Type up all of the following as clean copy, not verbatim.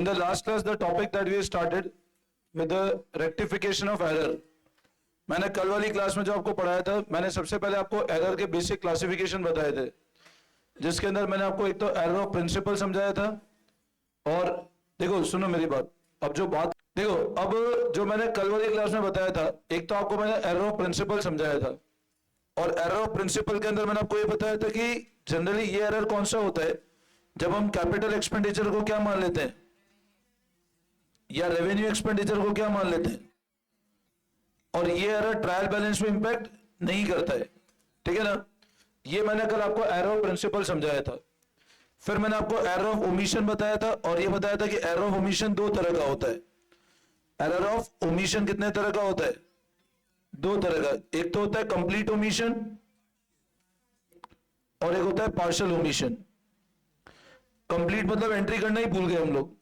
In the last class, the topic that we started with the rectification of error. मैंने कल वाली class में जो आपको पढ़ाया था, मैंने सबसे पहले आपको एरर के बेसिक क्लासिफिकेशन बताए थे, जिसके अंदर मैंने आपको एक तो एरर ऑफ प्रिंसिपल समझाया था। और देखो सुनो मेरी बात, अब जो बात देखो, अब जो मैंने कल वाली क्लास में बताया था, एक तो आपको मैंने एरर ऑफ प्रिंसिपल समझाया था, और एरर ऑफ प्रिंसिपल के अंदर मैंने आपको ये बताया था कि जनरली ये एरर कौन सा होता है, जब हम कैपिटल एक्सपेंडिचर को क्या मान लेते हैं या रेवेन्यू एक्सपेंडिचर को क्या मान लेते हैं, और ये एरर ट्रायल बैलेंस में इंपैक्ट नहीं करता है। ठीक है ना, ये मैंने कल आपको एरर ऑफ प्रिंसिपल समझाया था। फिर मैंने आपको एरर ऑफ ओमिशन बताया था, और ये बताया था कि एरर ऑफ ओमिशन दो तरह का होता है। एरर ऑफ ओमिशन कितने तरह का होता है? दो तरह का। एक तो होता है कंप्लीट ओमिशन और एक होता है पार्शियल ओमिशन। कंप्लीट मतलब एंट्री करना ही भूल गए हम लोग,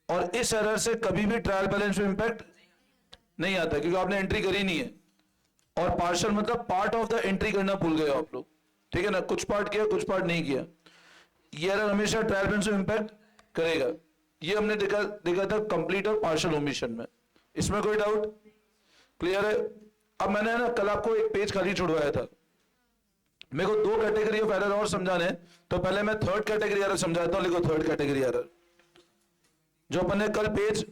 और इस एरर से कभी भी ट्रायल बैलेंस में इंपैक्ट नहीं आता क्योंकि आपने एंट्री करी नहीं है। और पार्शियल मतलब पार्ट ऑफ द एंट्री करना भूल गए आप लोग। ठीक है ना, कुछ पार्ट किया कुछ पार्ट नहीं किया। ये एरर हमेशा ट्रायल बैलेंस में इंपैक्ट करेगा। ये हमने देखा था कंप्लीट और पार्शियल ओमिशन में। इसमें कोई डाउट? क्लियर है? अब मैंने ना कल आपको एक पेज खाली छुड़वाया था, मेरे को दो कैटेगरी ऑफ एरर और समझाने हैं, तो पहले मैं थर्ड कैटेगरी एरर समझाता हूं। लिखो थर्ड कैटेगरी एरर। जो अपन ने कल पेज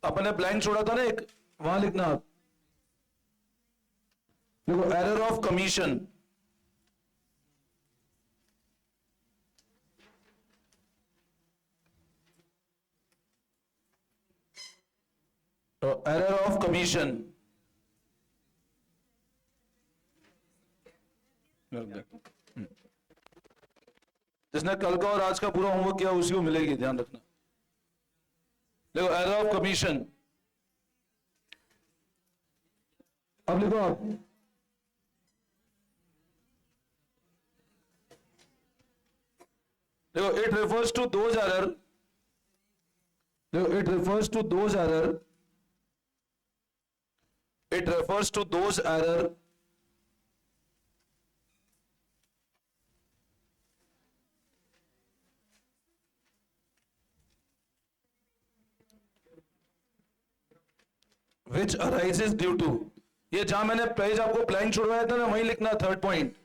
अपन ने ब्लैंक छोड़ा था ना एक, वहां लिखना आप। देखो एरर ऑफ कमीशन, तो एरर ऑफ कमीशन जिसने कल का और आज का पूरा होमवर्क किया उसी को मिलेगी, ध्यान रखना। देखो एरर ऑफ कमीशन, अब लिखो आप। देखो it refers to those error, देखो it refers to those error, it refers to those error which arises due to, ये जहां मैंने पेज आपको ब्लैंक छुड़वाया था ना वहीं लिखना थर्ड पॉइंट।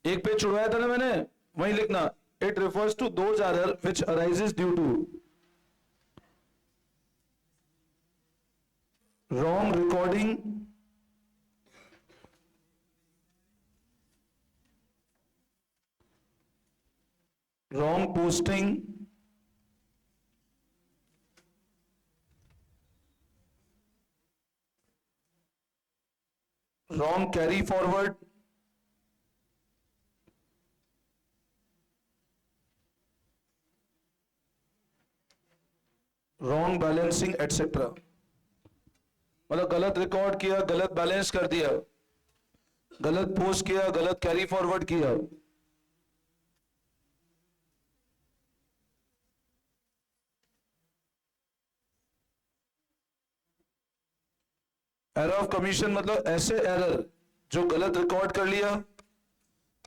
एक पेज छुड़वाया था ना मैंने, वहीं लिखना it refers to those error which arises due to wrong recording, wrong posting, wrong carry forward, wrong balancing etc। मतलब गलत रिकॉर्ड किया, गलत बैलेंस कर दिया, गलत पोस्ट किया, गलत कैरी फॉरवर्ड किया। एरर ऑफ कमीशन मतलब ऐसे एरर जो गलत रिकॉर्ड कर लिया,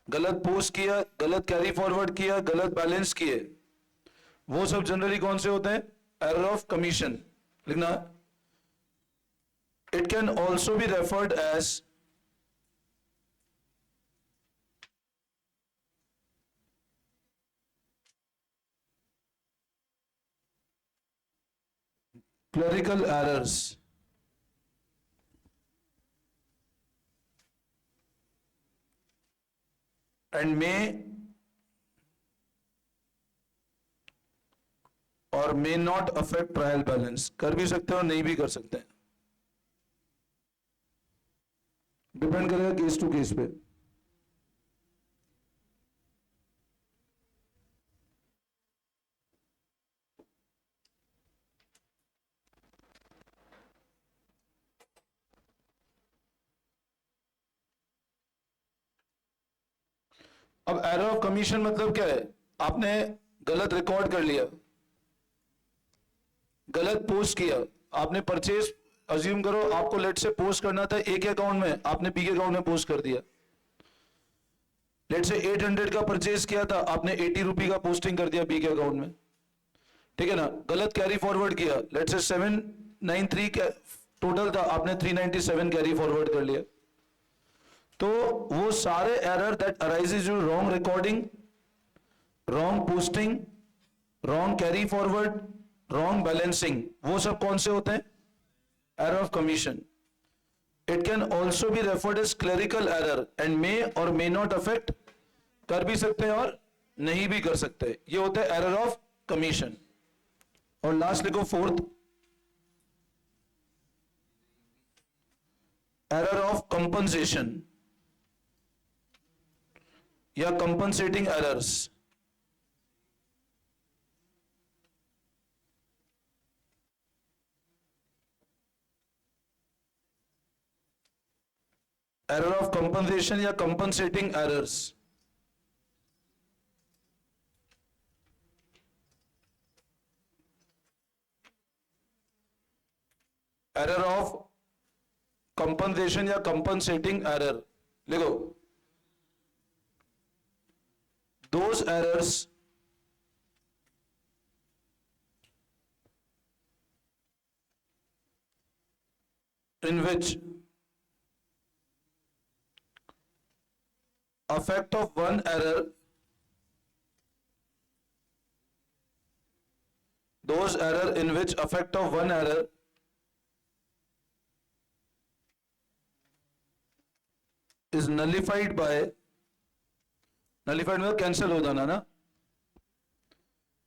गलत पोस्ट किया, गलत कैरी फॉरवर्ड किया, गलत बैलेंस किए, वो सब जनरली कौन से होते हैं? Error of commission. लिखना it can also be referred as clerical errors and may or may not affect trial balance। कर भी सकते हैं और नहीं भी कर सकते हैं, डिपेंड करेगा केस टू केस पे। अब एरर ऑफ कमीशन मतलब क्या है? आपने गलत रिकॉर्ड कर लिया, गलत पोस्ट किया, आपने परचेज अज्यूम करो आपको लेट से पोस्ट करना था ए के अकाउंट में, आपने बी के अकाउंट में पोस्ट कर दिया। लेट से 800 का परचेज किया था, आपने 80 रुपी का पोस्टिंग कर दिया बी के अकाउंट में, ठीक है ना, गलत कैरी फॉरवर्ड किया, लेट से 793 टोटल था, आपने 397 कैरी फॉरवर्ड कर लिया। तो वो सारे error that arises you wrong recording, wrong posting, wrong carry forward, wrong balancing, वो सब कौन से होते हैं? Error of commission. It can also be referred as clerical error and may और मे नॉट अफेक्ट, कर भी सकते हैं और नहीं भी कर सकते, ये होता है एरर ऑफ कमीशन। और लास्ट लिखो फोर्थ, एरर ऑफ कंपनसेशन या compensating errors. Error of compensation या compensating errors. Error of compensation या कंपनसेटिंग एरर लिखो, those errors in which effect of one error, those error in which effect of one error is nullified by, nullified में cancel हो जाना ना,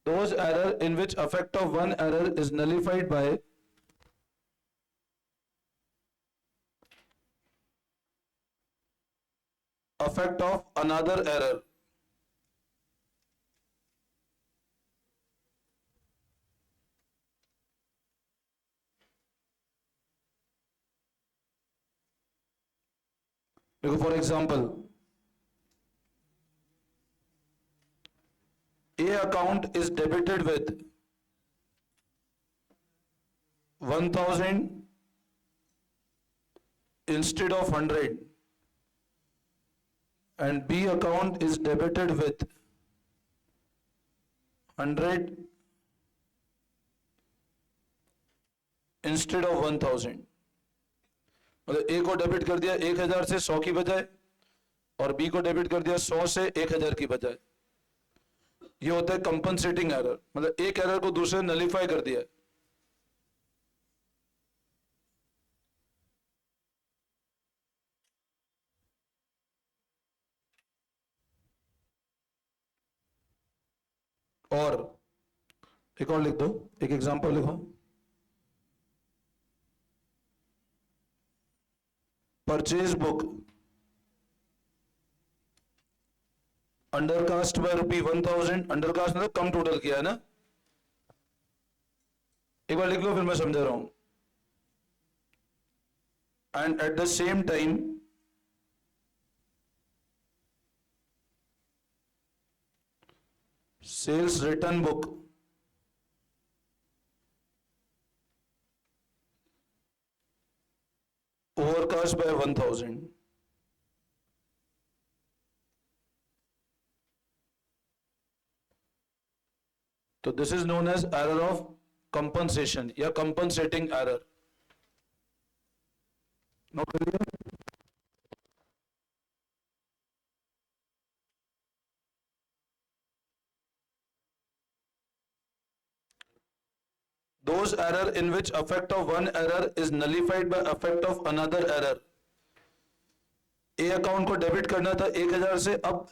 those error in which effect of one error is nullified by effect of another error। देखो for example, A account is debited with 1000 instead of 100 and B account is debited with 100 instead of 1000। मतलब A को debit कर दिया 1000 से 100 की बजाय और B को डेबिट कर दिया 100 से 1000 की बजाय, ये होता है कंपनसेटिंग एरर। मतलब एक एरर को दूसरे नलिफाई कर दिया। और एक और लिख दो, एक एग्जांपल लिखो, purchase book undercast bye ₹1000, undercast मतलब कम टोटल किया है ना, एक बार लिख लो फिर मैं समझा रहा हूं। And at the same time sales return book overcast by 1000। तो this is known as error of compensation या कंपनसेटिंग एरर। नोट कर लिया? Those error in which effect of one error is nullified by effect of another error। A account को debit करना था 1000 से, अब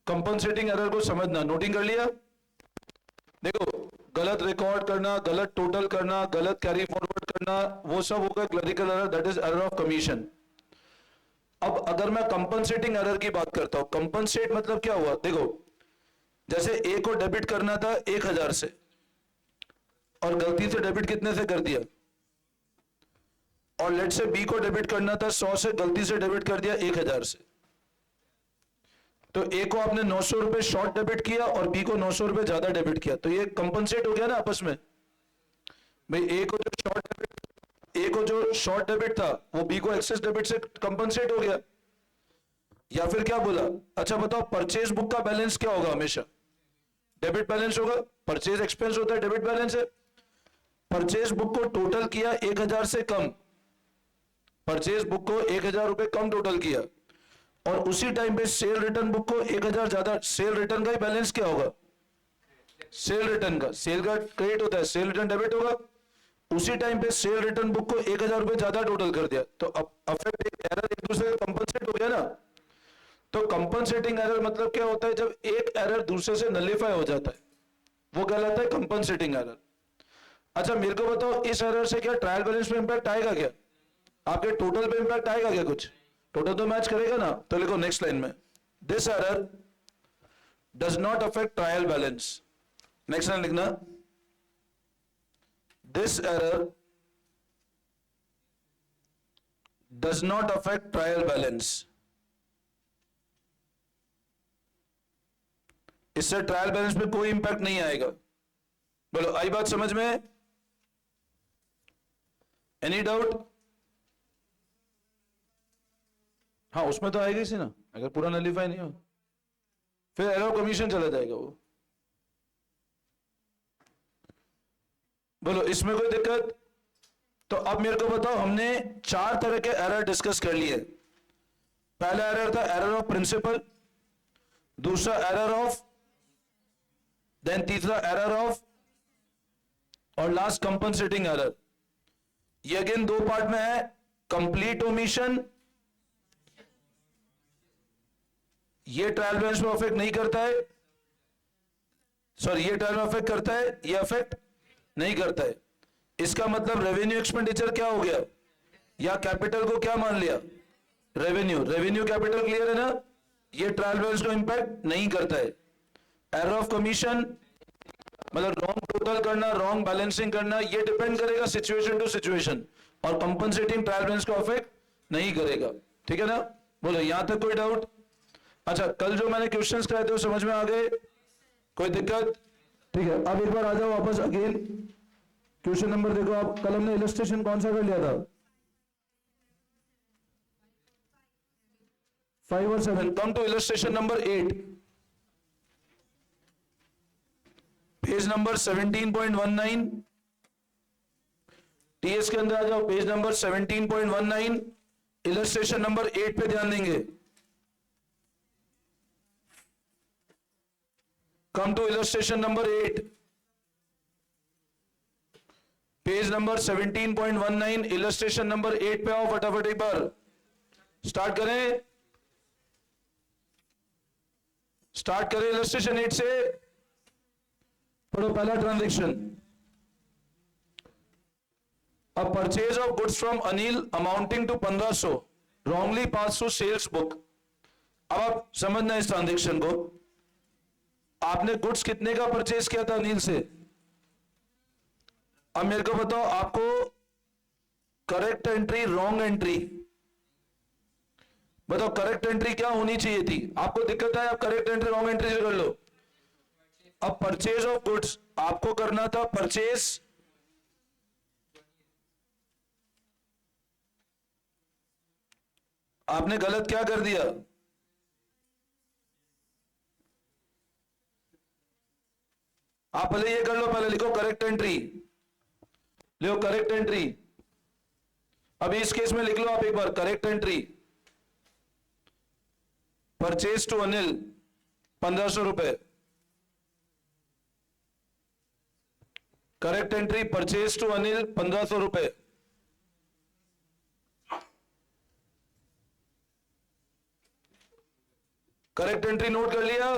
compensating error को समझना, नोटिंग कर लिया? देखो, गलत रिकॉर्ड करना, गलत टोटल करना, गलत कैरी फॉरवर्ड करना, वो सब होगा clerical error, that is error of commission. अब अगर मैं कंपनसेटिंग एरर की बात करता हूं, कंपनसेट मतलब क्या हुआ? देखो, जैसे ए को डेबिट करना था 1000 से और गलती से डेबिट कितने से कर दिया, और लेट से बी को डेबिट करना था 100 से, गलती से डेबिट कर दिया 1000 से। तो ए को आपने 900 रुपए शॉर्ट डेबिट किया और बी को 900 रुपए ज्यादा डेबिट किया, तो ये कंपनसेट हो गया ना आपस में। भाई ए को जो शॉर्ट डेबिट था वो बी को एक्सेस डेबिट से कंपनसेट हो गया। या फिर क्या बोला? अच्छा बताओ, परचेज बुक का बैलेंस क्या होगा? हमेशा डेबिट बैलेंस होगा। परचेज एक्सपेंस होता है, डेबिट बैलेंस है। परचेज बुक को टोटल किया 1000 से कम, परचेज बुक को 1000 रुपए कम टोटल किया, और उसी टाइम पे सेल रिटर्न बुक को 1000 ज्यादा, सेल रिटर्न का ही बैलेंस क्या होगा? सेल रिटर्न का, सेल का क्रेडिट होता है, सेल रिटर्न डेबिट होगा। उसी टाइम पे सेल रिटर्न बुक को 1000 रुपए ज्यादा टोटल कर दिया, तो अब अफेक्ट एरर एक दूसरे से कंपनसेट हो गया ना। तो कंपनसेटिंग एरर मतलब क्या होता है? जब एक एरर दूसरे से नलिफाई हो जाता है, वो कहलाता है कंपनसेटिंग एरर। अच्छा मेरे को बताओ, इस एरर से क्या ट्रायल बैलेंस में इंपैक्ट आएगा क्या? आपके टोटल पे इंपैक्ट आएगा क्या? कुछ टोटल तो मैच करेगा ना। तो लिखो नेक्स्ट लाइन में, this error does not affect trial balance. Next line लिखना, this error does not affect trial balance. इससे ट्रायल बैलेंस में कोई इंपैक्ट नहीं आएगा। बोलो आई बात समझ में? Any doubt? हाँ उसमें तो आएगा ही ना, अगर पूरा नलिफाई नहीं हो फिर एरर कमीशन चला जाएगा वो। बोलो इसमें कोई दिक्कत? तो अब मेरे को बताओ, हमने 4 तरह के एरर डिस्कस कर लिए। पहला एरर था एरर ऑफ प्रिंसिपल, दूसरा एरर ऑफ, देन तीसरा एरर ऑफ, और लास्ट कंपनसेटिंग एरर। ये अगेन 2 पार्ट में है, कंप्लीट ओमिशन, ये ट्रायल बैलेंस में अफेक्ट नहीं करता है, सॉरी ये ट्रायल में अफेक्ट करता है, ये अफेक्ट नहीं करता है। इसका मतलब रेवेन्यू एक्सपेंडिचर क्या हो गया, या कैपिटल को क्या मान लिया? रेवेन्यू, रेवेन्यू कैपिटल क्लियर है ना? ये ट्रायल बैलेंस को इंपैक्ट नहीं करता है। एरर ऑफ कमीशन मतलब रॉन्ग टोटल करना, रॉन्ग बैलेंसिंग करना, ये डिपेंड करेगा सिचुएशन टू सिचुएशन, और कंपनसेटिंग ट्रायल बैलेंस को अफेक्ट नहीं करेगा। ठीक है ना? बोलो यहां तक कोई डाउट? अच्छा कल जो मैंने क्वेश्चंस कराए थे वो समझ में आ गए? कोई दिक्कत? ठीक है, अब एक बार आ जाओ वापस अगेन क्वेश्चन नंबर देखो आप। कल हमने इलस्ट्रेशन कौन सा कर लिया था? 5 और 7। Come to illustration number 8, page number 17.19। TS के अंदर आ जाओ, पेज नंबर 17.19, इलस्ट्रेशन नंबर 8 पे ध्यान देंगे। Come to illustration number 8, page number 17.19, illustration number 8 पे आओ फटाफट एक बार। स्टार्ट करें, स्टार्ट करें इलस्ट्रेशन 8 से। पढ़ो पहला transaction, a purchase of goods from Anil amounting to 1500 wrongly pass to sales book. अब आप समझना इस ट्रांजैक्शन को, आपने गुड्स कितने का परचेज किया था अनिल से? अब मेरे को बताओ, आपको करेक्ट एंट्री, रॉन्ग एंट्री बताओ, करेक्ट एंट्री क्या होनी चाहिए थी? आपको दिक्कत है, आप करेक्ट एंट्री रॉन्ग एंट्री से कर लो। अब परचेज ऑफ गुड्स आपको करना था परचेज, आपने गलत क्या कर दिया? आप पहले ये कर लो, पहले लिखो करेक्ट एंट्री, लिखो करेक्ट एंट्री। अभी इस केस में लिख लो आप एक बार, correct entry purchase to Anil 1500 रुपए, correct entry purchase to Anil 1500 रुपए। करेक्ट एंट्री नोट कर लिया?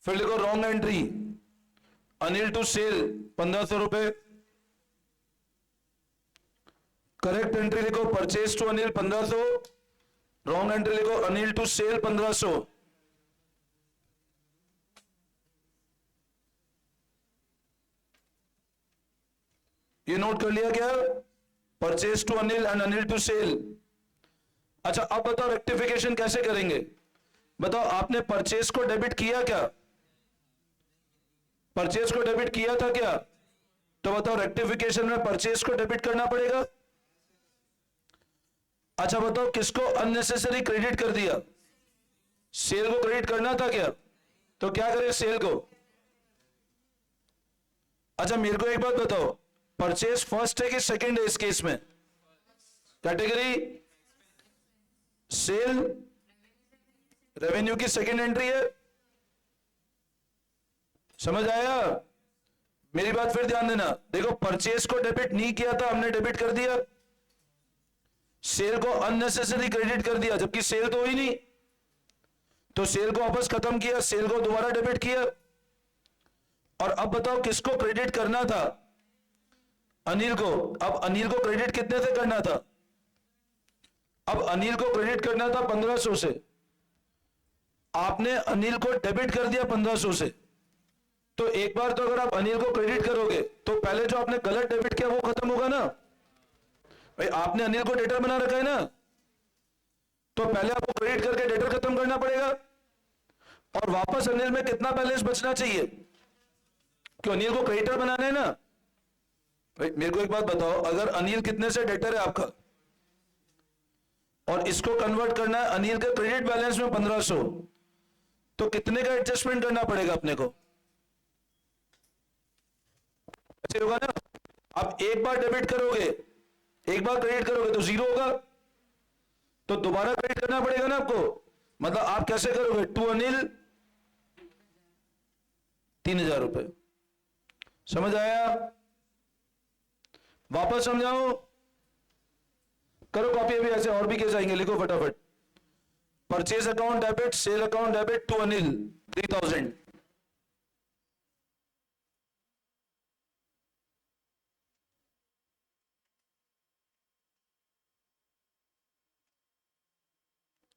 फिर लिखो wrong entry, Anil to sale 1500 रुपए। करेक्ट एंट्री लिखो purchase to Anil 1500, wrong entry लिखो अनिल टू सेल 1500। ये नोट कर लिया क्या? Purchase to Anil and Anil to sale. अच्छा अब बताओ रेक्टिफिकेशन कैसे करेंगे? बताओ आपने परचेज को डेबिट किया क्या? परचेज को डेबिट किया था क्या? तो बताओ रेक्टिफिकेशन में परचेज को डेबिट करना पड़ेगा। अच्छा बताओ किसको अननेसेसरी क्रेडिट कर दिया? सेल को क्रेडिट करना था क्या? तो क्या करें सेल को? अच्छा मेरे को एक बात बताओ, परचेज फर्स्ट है कि सेकंड है इस केस में? कैटेगरी सेल रेवेन्यू की सेकंड एंट्री है। समझ आया? मेरी बात फिर ध्यान देना, देखो परचेज को डेबिट नहीं किया था हमने, डेबिट कर दिया। सेल को अननेसेसरी क्रेडिट कर दिया, जबकि सेल तो हुई नहीं, तो सेल को वापस खत्म किया, सेल को दोबारा डेबिट किया। और अब बताओ किसको क्रेडिट करना था? अनिल को। अब अनिल को क्रेडिट कितने से करना था? अब अनिल को क्रेडिट करना था 1500 से, आपने अनिल को डेबिट कर दिया 1500 से। तो एक बार तो अगर आप अनिल को क्रेडिट करोगे तो पहले जो आपने गलत डेबिट किया वो खत्म होगा ना भाई। आपने अनिल को डेटर बना रखा है ना, तो पहले आपको क्रेडिट करके डेटर खत्म करना पड़ेगा। और वापस अनिल में कितना बैलेंस बचना चाहिए? क्यों अनिल को क्रेडिटर बनाना है ना भाई। मेरे को एक बात बताओ, अगर अनिल कितने से डेटर है आपका और इसको कन्वर्ट करना है अनिल के क्रेडिट बैलेंस में 1500, तो कितने का एडजस्टमेंट करना पड़ेगा अपने को? ऐसे होगा ना। आप एक बार डेबिट करोगे, एक बार क्रेडिट करोगे तो जीरो होगा, तो दोबारा क्रेडिट करना पड़ेगा ना आपको। मतलब आप कैसे करोगे? टू अनिल 3000 रुपए। समझ आया? वापस समझाओ, करो कॉपी। अभी ऐसे और भी केस आएंगे, लिखो फटाफट। Purchase account debit, sale account debit to Anil 3000।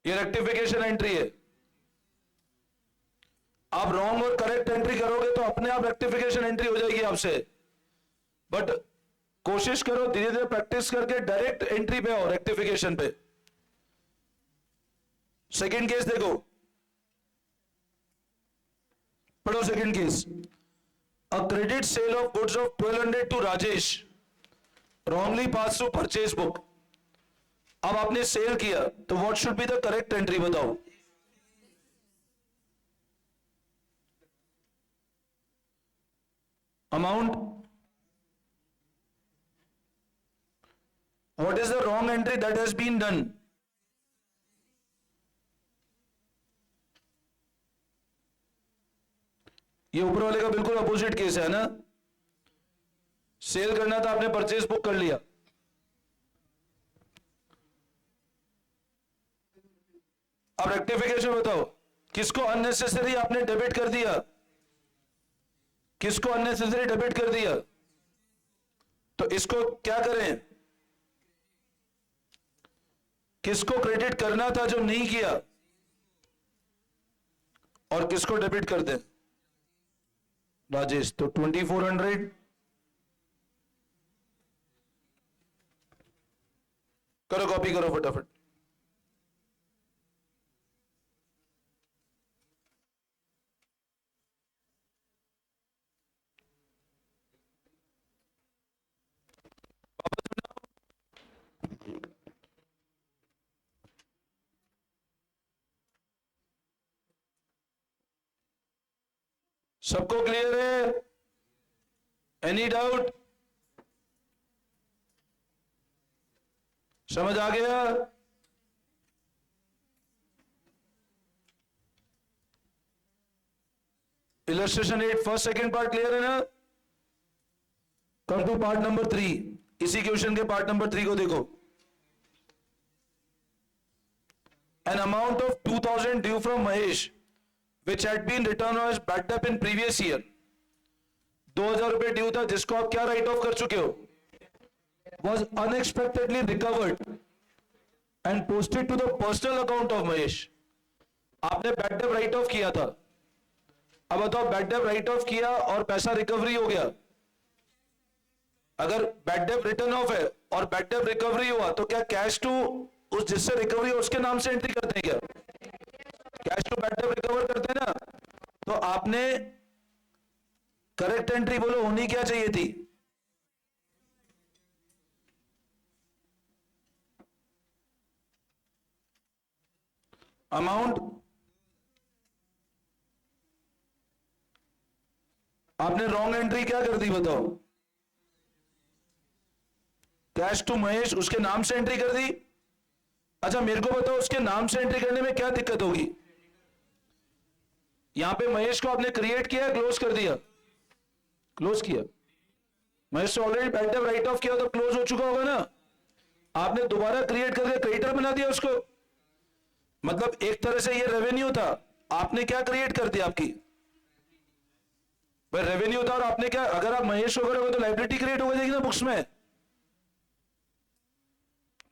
ये रेक्टिफिकेशन एंट्री है। आप रॉन्ग और करेक्ट एंट्री करोगे तो अपने आप रेक्टिफिकेशन एंट्री हो जाएगी आपसे। बट कोशिश करो धीरे धीरे प्रैक्टिस करके डायरेक्ट एंट्री पे आओ, रेक्टिफिकेशन पे। सेकंड केस देखो, पढ़ो second case. A credit sale of goods of 1200 to Rajesh wrongly pass through purchase book. अब आपने सेल किया तो what should be the correct entry बताओ? Amount. What is the wrong entry that has been done? ये ऊपर वाले का बिल्कुल अपोजिट केस है ना। सेल करना था आपने, परचेज बुक कर लिया। अब रेक्टिफिकेशन बताओ, किसको अननेसेसरी आपने डेबिट कर दिया? किसको अननेसेसरी डेबिट कर दिया? तो इसको क्या करें? किसको क्रेडिट करना था जो नहीं किया, और किसको डेबिट कर दें? राजेश। तो 2400 करो कॉपी, करो फटाफट। सबको क्लियर है? Any doubt? समझ आ गया? Illustration 8 first second part clear है ना? Come to part number 3। इसी क्वेश्चन के पार्ट नंबर 3 को देखो। An amount of 2000 due from Mahesh which had been returned as bad debt in previous year। 2000 रुपए ड्यू था जिसको आप क्या राइट ऑफ कर चुके हो? Was unexpectedly recovered and posted to the personal account of Mahesh। आपने बैड डेट राइट ऑफ किया था। अब बताओ, बैड डेट राइट ऑफ किया और पैसा रिकवरी हो गया। अगर बैड डेट रिटर्न ऑफ है और बैड डेट रिकवरी हुआ तो क्या कैश टू उस जिससे रिकवरी उसके नाम से एंट्री करते हैं क्या? Cash to bad debt recover करते हैं ना। तो आपने करेक्ट एंट्री बोलो होनी क्या चाहिए थी? अमाउंट आपने रॉन्ग एंट्री क्या कर दी बताओ? कैश टू महेश उसके नाम से एंट्री कर दी। अच्छा मेरे को बताओ उसके नाम से एंट्री करने में क्या दिक्कत होगी? यहां पे महेश को आपने क्रिएट किया, क्लोज कर दिया, क्लोज किया। महेश से already bad debt right of किया तो क्लोज हो चुका होगा ना। आपने दोबारा क्रिएट करके क्रेडिटर बना दिया उसको। मतलब एक तरह से ये रेवेन्यू था, आपने क्या क्रिएट कर दिया? आपकी भाई रेवेन्यू था और आपने क्या, अगर आप महेश को करोगे तो लाइबिलिटी क्रिएट हो जाएगी ना बुक्स में।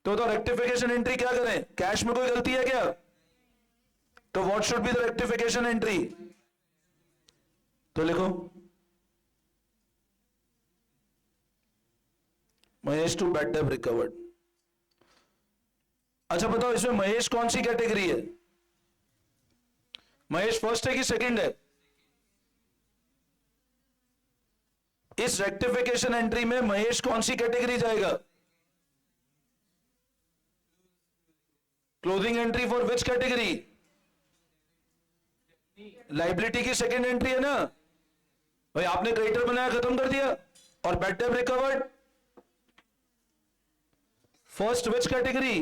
तो रेक्टिफिकेशन एंट्री क्या करें? कैश में कोई गलती है क्या? तो what should be the rectification entry? तो लिखो Mahesh to bad debt recovered. अच्छा बताओ इसमें महेश कौन सी कैटेगरी है? महेश फर्स्ट है कि सेकंड है? इस रेक्टिफिकेशन एंट्री में महेश कौन सी कैटेगरी जाएगा? Closing entry for which category? Liability की सेकंड एंट्री है ना भाई। आपने क्रेडिटर बनाया, खत्म कर दिया। और bad debt recovered first which category?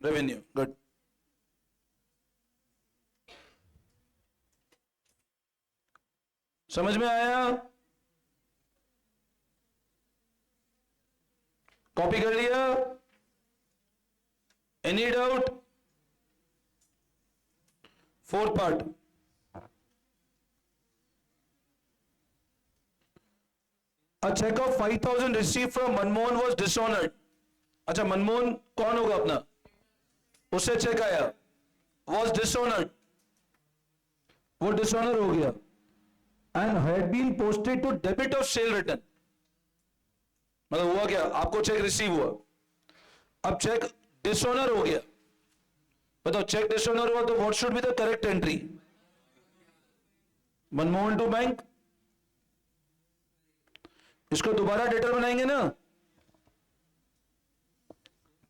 Revenue. Good. समझ में आया? कॉपी कर लिया? Any doubt? Fourth part, a check of 5,000 received from Manmohan was dishonored। अच्छा मनमोहन कौन होगा अपना? उससे चेक आया, was dishonored, वो डिसऑनर हो गया। and had been posted to debit of sale return। मतलब हुआ क्या? आपको चेक रिसीव हुआ, अब चेक डिसऑनर हो गया। बताओ चेक डिसऑनर हुआ तो what should be the correct entry? Manmohan to bank. इसको दोबारा डेटर बनाएंगे ना,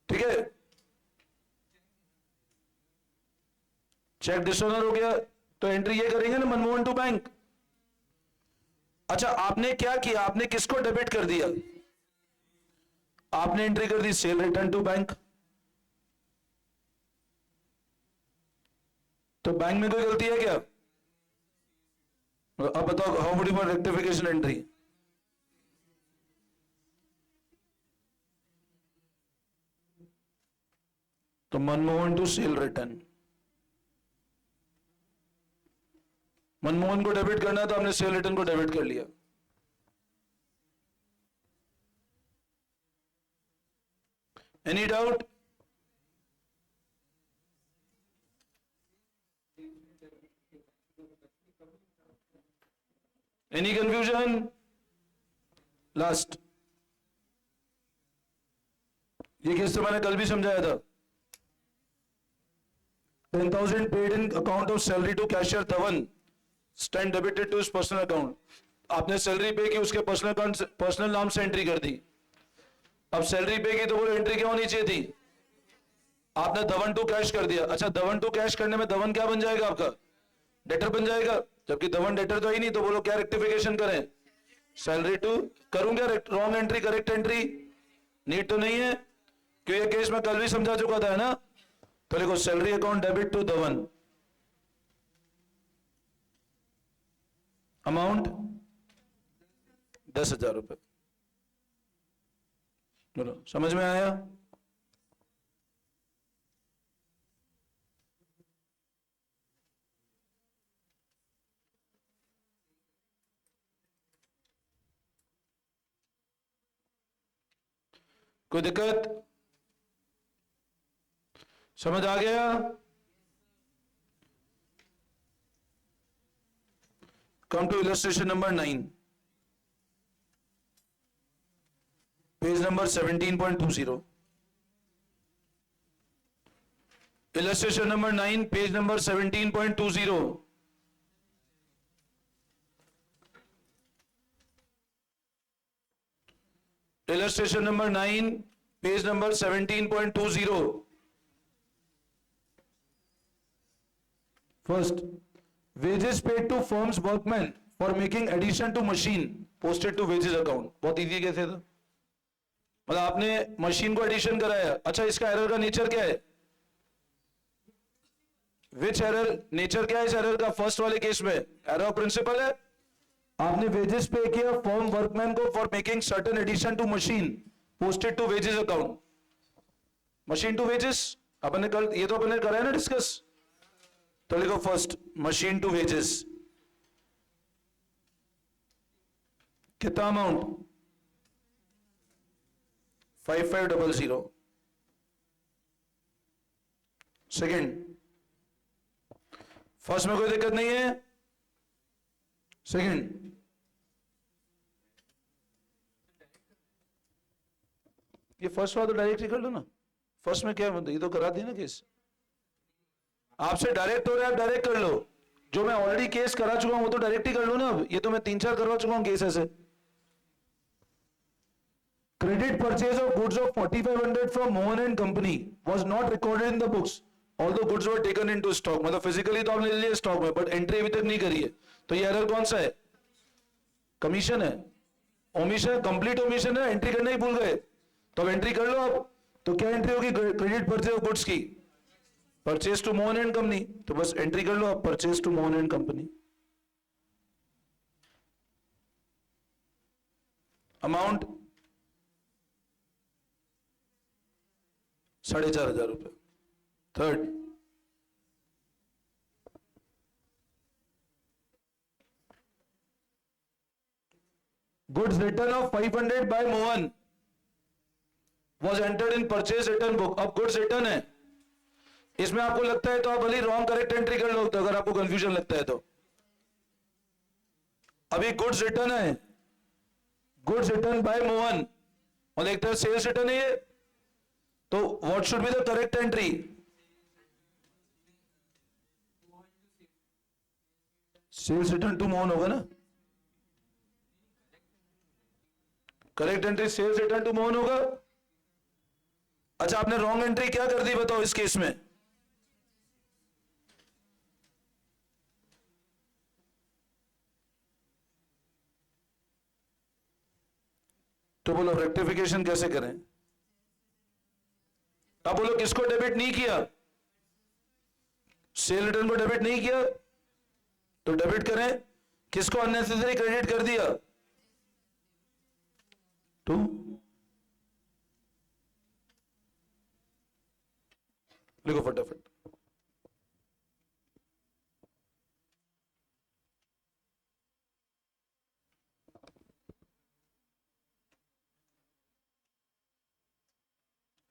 ठीक है। चेक डिसऑनर हो गया तो एंट्री ये करेंगे ना, मनमोहन टू बैंक। अच्छा आपने क्या किया? आपने किसको डेबिट कर दिया? आपने एंट्री कर दी सेल रिटर्न टू बैंक। तो बैंक में कोई गलती है क्या? अब बताओ how would you rectification entry? तो Manmohan to sale return, Manmohan को डेबिट करना है तो हमने सेल रिटर्न को डेबिट कर लिया। Any doubt? Any confusion? Last, ये केस तो मैंने कल भी समझाया था। 10,000 paid in account of salary to cashier Dhawan, stand debited to personal account. आपने सैलरी पे की, उसके पर्सनल अकाउंट, पर्सनल नाम से एंट्री कर दी। अब सैलरी पे की तो बोलो एंट्री क्या होनी चाहिए थी? आपने धवन टू कैश कर दिया। अच्छा धवन टू कैश करने में धवन क्या बन जाएगा? आपका डेटर बन जाएगा, जबकि धवन डेटर तो ही नहीं। तो बोलो क्या रेक्टिफिकेशन करें? सैलरी टू करूंगा, wrong entry correct entry? Need तो नहीं है, क्योंकि ये केस में कल भी समझा चुका था, है ना। तो देखो salary account debit to Dhawan, amount 10,000 रुपए। बोलो समझ में आया? कोई दिक्कत? समझ आ गया? Come to illustration number 9, page number 17.20। Illustration number 9, page number 17.20। Illustration number 9, page number 17.20। First, wages paid to firm's workmen for making addition to machine posted to wages account. बहुत इजी कैसे था, मतलब आपने मशीन को addition कराया, अच्छा इसका error का नेचर क्या है, विच एरर, नेचर क्या है इस एरर का, फर्स्ट वाले केस में एरर ऑफ प्रिंसिपल है, आपने वेजेस पे किया फर्म वर्कमैन को for making certain addition to machine posted to wages account, machine to wages अपन ने कल ये तो अपन ने करा है ना डिस्कस, तो लिखो फर्स्ट मशीन टू वेजेस, कितना अमाउंट 5500, सेकेंड, फर्स्ट में कोई दिक्कत नहीं है, सेकेंड ये फर्स्ट वाला तो डायरेक्ट ही कर लो ना, फर्स्ट में क्या है, ये तो करा दी ना केस, आपसे डायरेक्ट हो रहा है, आप डायरेक्ट कर लो, जो मैं ऑलरेडी केस करा चुका हूं वो तो डायरेक्ट ही कर लो ना, अब ये तो मैं 3-4 करवा चुका हूं केस ऐसे। Credit purchase of goods of 4500 from Mohan and company was not recorded in the books although goods were taken into stock, मतलब फिजिकली तो आपने ले लिया स्टॉक में बट एंट्री अभी तक नहीं करी है, तो ये एरर कौन सा है, कमीशन है, ओमिशन, कंप्लीट ओमिशन है, एंट्री करना ही भूल गए, तो अब एंट्री कर लो आप, तो क्या एंट्री होगी, क्रेडिट परचेज ऑफ गुड्स की, purchase to Mohan and company, तो बस एंट्री कर लो आप purchase to Mohan and company, amount 4500 रुपए। Third, goods return of 500 by Mohan was entered in purchase return book, अब गुड्स रिटर्न है, इसमें आपको लगता है तो आप भले रॉन्ग करेक्ट एंट्री कर लो, तो अगर आपको कंफ्यूजन लगता है तो, अभी गुड्स रिटर्न है, गुड्स रिटर्न बाय मोहन और एक तरह सेल्स रिटर्न है ये, तो what should be the correct entry, sales return to Mohan होगा ना, correct entry sales return to Mohan होगा। अच्छा आपने रॉन्ग एंट्री क्या कर दी बताओ इस केस में, तो बोलो रेक्टिफिकेशन कैसे करें, अब बोलो किसको डेबिट नहीं किया, सेल रिटर्न को डेबिट नहीं किया तो डेबिट करें, किसको अननेसेसरी क्रेडिट कर दिया, टू, लिखो फटाफट,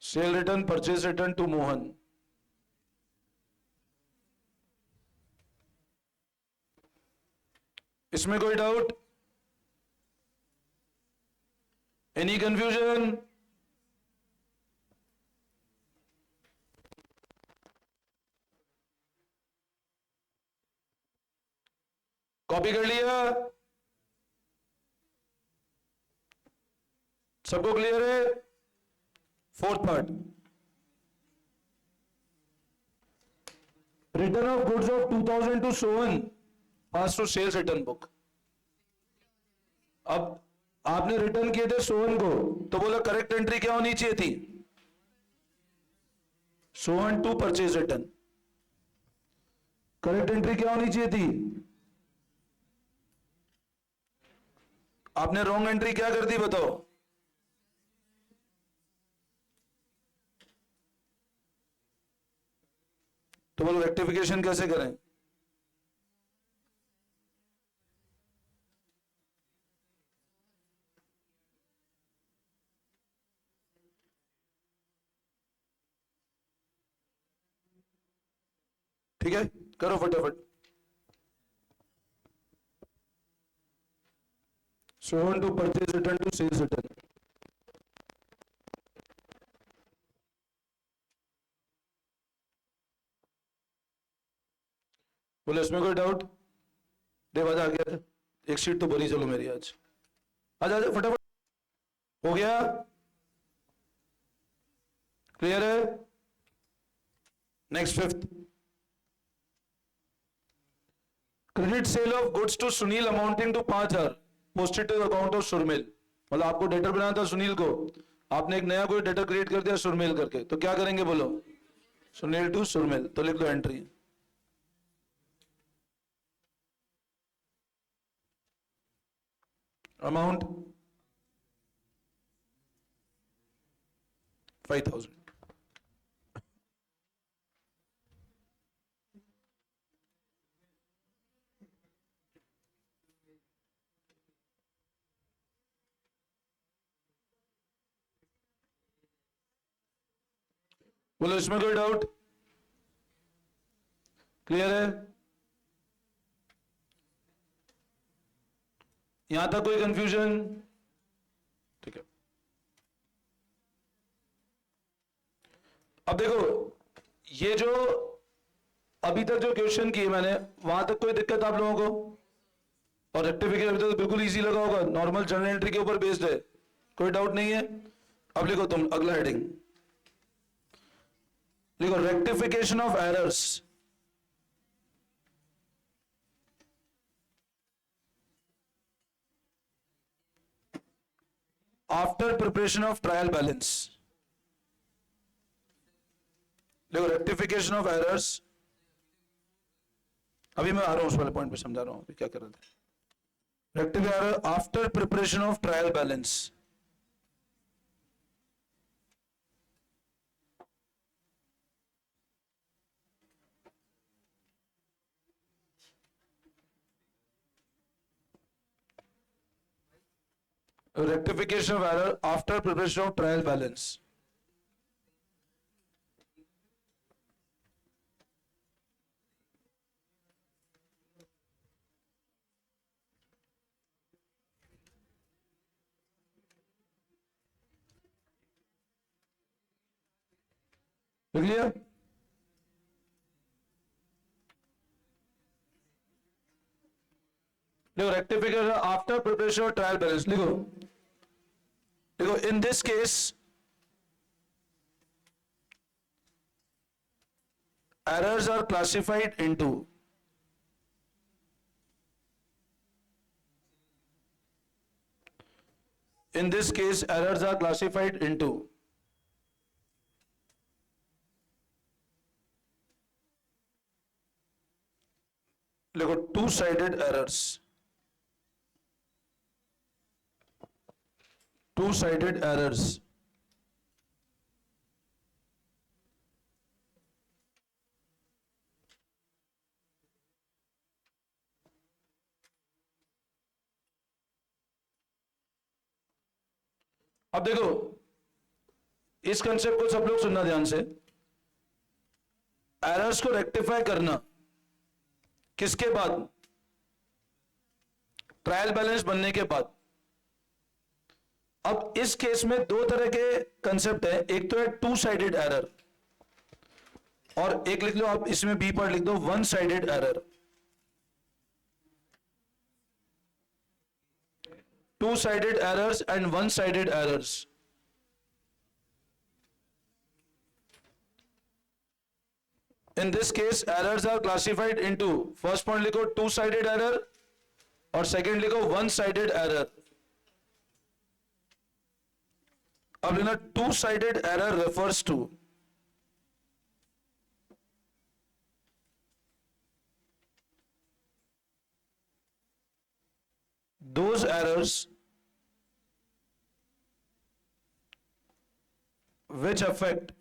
sale return purchase return to Mohan, इसमें कोई डाउट, एनी कंफ्यूजन, कॉपी कर लिया, सबको क्लियर है। Fourth part, return of goods of 2000 to Sovan pass to sales return book, अब आपने रिटर्न किए थे सोवन को, तो बोला करेक्ट एंट्री क्या होनी चाहिए थी, Sovan to purchase return, correct entry क्या होनी चाहिए थी, आपने रॉन्ग एंट्री क्या कर दी बताओ, तो बोलो रेक्टिफिकेशन कैसे करें, ठीक है करो फटाफट, Sovan to purchase return to sales return, बोले इसमें कोई डाउट, देवाज आ गया था, एक सीट तो भरी, चलो मेरी आज आ जा फटाफट, हो गया क्लियर है। Next fifth, credit sale of goods to Sunil amounting to 5,000 posted to account of Surmel. मतलब आपको डेटर बनाना था सुनील को, आपने एक नया कोई डेटर क्रिएट कर दिया सुरमेल करके, तो क्या करेंगे बोलो? सुनील टू सुरमेल, तो लिख दो एंट्री। अमाउंट 5,000। बोलो इसमें कोई डाउट? क्लियर है? यहां तक कोई कंफ्यूजन? ठीक है। अब देखो, ये जो अभी तक जो क्वेश्चन किए मैंने, वहां तक कोई दिक्कत आप लोगों को? और रेक्टिफिकेशन अभी तक तो बिल्कुल इजी लगा होगा, नॉर्मल जर्नल एंट्री के ऊपर बेस्ड है, कोई डाउट नहीं है? अब लिखो तुम अगला हेडिंग, लिखो rectification of errors. After preparation of trial balance. देखो रेक्टिफिकेशन ऑफ एरर्स, अभी मैं आ रहा हूं उस वाले पॉइंट पे, समझा रहा हूं क्या कर रहे थे। Rectify error after preparation of trial balance. Rectification of error after preparation of trial balance. लिख लिया? देखो rectification after preparation of trial balance, लिखो देखो in this case errors are classified into देखो two-sided errors, two-sided errors। अब देखो इस concept को सब लोग सुनना ध्यान से। एरर्स को रेक्टिफाई करना किसके बाद? ट्रायल बैलेंस बनने के बाद। अब इस केस में दो तरह के कंसेप्ट है, एक तो है टू साइडेड एरर, और एक लिख लो आप इसमें बी पर लिख दो one sided error. Two-sided errors and one-sided errors. In this case, errors are classified into, first point लिखो two-sided error और second लिखो one-sided error। अब लिखना two-sided error refers to those errors which affect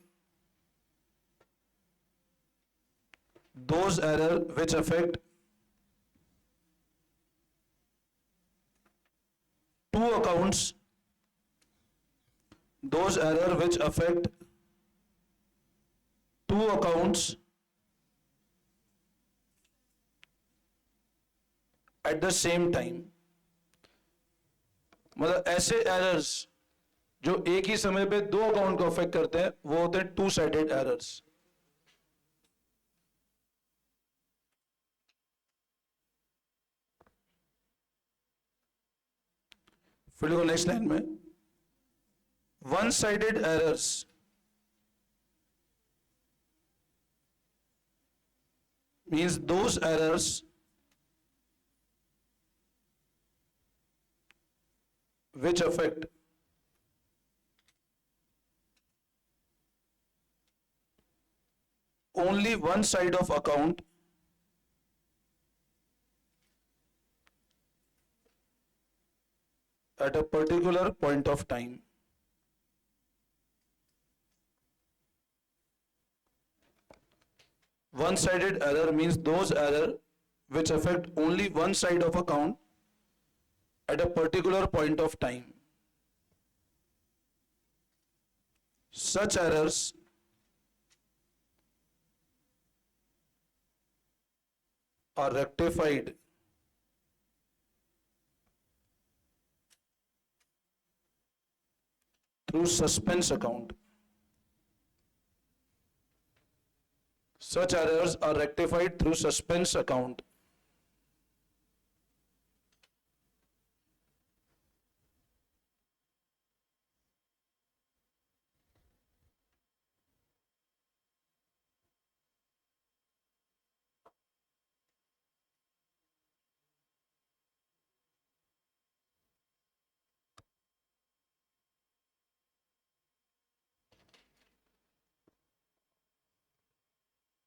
two accounts, those error which affect two accounts at the same time। मतलब ऐसे errors जो एक ही समय पे दो अकाउंट को अफेक्ट करते हैं वो होते हैं टू साइडेड एरर्स। फिर देखो नेक्स्ट लाइन में one sided errors means those errors which affect only one side of account at a particular point of time. One-sided error means those error which affect only one side of account at a particular point of time. Such errors are rectified through suspense account. Such errors are rectified through suspense account.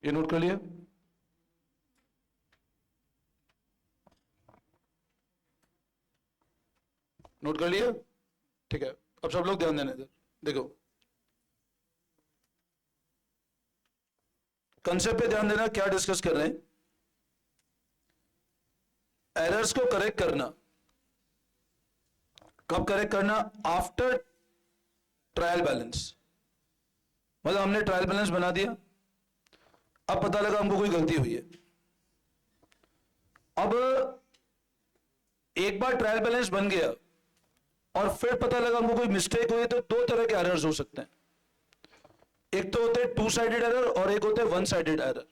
ये note कर लिया? Note कर लिया? ठीक है, अब सब लोग ध्यान देने इधर देखो, कंसेप्ट पे ध्यान देना, क्या डिस्कस कर रहे हैं। एरर्स को करेक्ट करना, कब करेक्ट करना? After trial balance. मतलब हमने ट्रायल बैलेंस बना दिया, अब पता लगा हमको कोई गलती हुई है। अब एक बार ट्रायल बैलेंस बन गया और फिर पता लगा हमको कोई मिस्टेक हुई, तो दो तरह के एरर्स हो सकते हैं। एक तो होते हैं टू साइडेड एरर और एक होते हैं वन साइडेड एरर।